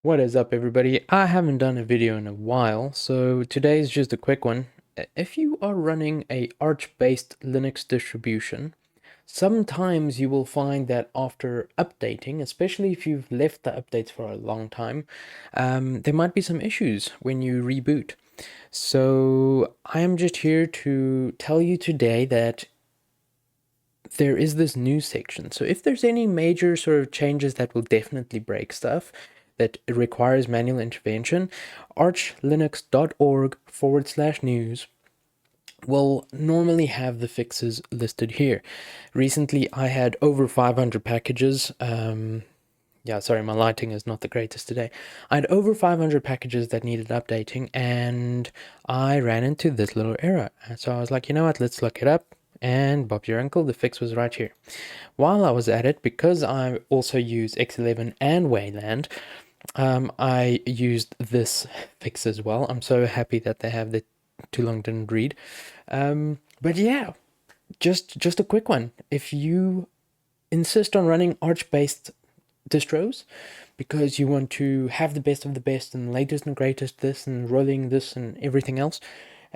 What is up, everybody? I haven't done a video in a while, so today's just a quick one. If you are running a Arch-based Linux distribution, sometimes you will find that after updating, especially if you've left the updates for a long time, there might be some issues when you reboot. So I am just here to tell you today that there is this new section. So if there's any major sort of changes that will definitely break stuff, that requires manual intervention, archlinux.org/news will normally have the fixes listed here. Recently, I had over 500 packages. Yeah, sorry, my lighting is not the greatest today. I had over 500 packages that needed updating, and I ran into this little error. So I was like, you know what, let's look it up. And Bob your uncle, the fix was right here. While I was at it, because I also use X11 and Wayland, I used this fix as well. I'm so happy that they have the too long didn't read. But yeah, just a quick one. If you insist on running Arch-based distros because you want to have the best of the best and latest and greatest this and rolling this and everything else,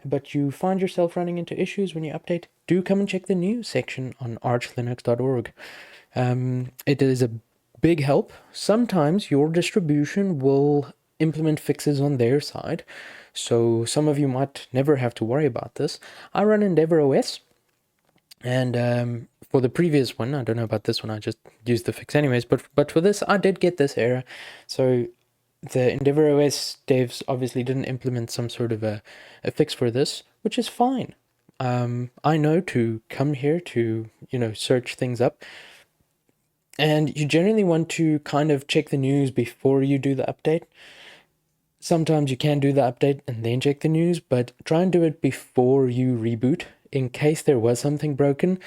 but you find yourself running into issues when you update, do come and check the news section on archlinux.org. It is a big help. Sometimes your distribution will implement fixes on their side, so some of you might never have to worry about this. I run EndeavourOS, and for the previous one, I don't know about this one, I just used the fix anyways, but for this, I did get this error. So the EndeavourOS devs obviously didn't implement some sort of a fix for this, which is fine. I know to come here to, search things up. And you generally want to kind of check the news before you do the update. Sometimes you can do the update and then check the news, but try and do it before you reboot. In case there was something broken,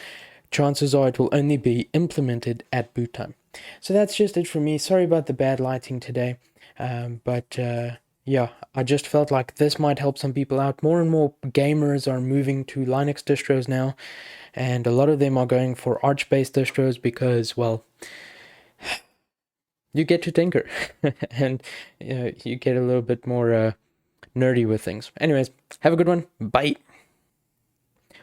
chances are it will only be implemented at boot time. So that's just it for me. Sorry about the bad lighting today. But yeah, I just felt like this might help some people out. More and more gamers are moving to Linux distros now, and a lot of them are going for Arch-based distros because, well, you get to tinker and you get a little bit more nerdy with things. Anyways, have a good one. Bye.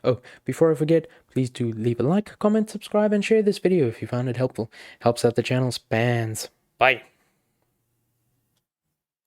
Oh, before I forget, please do leave a like, comment, subscribe, and share this video if you found it helpful. Helps out the channel spans. Bye.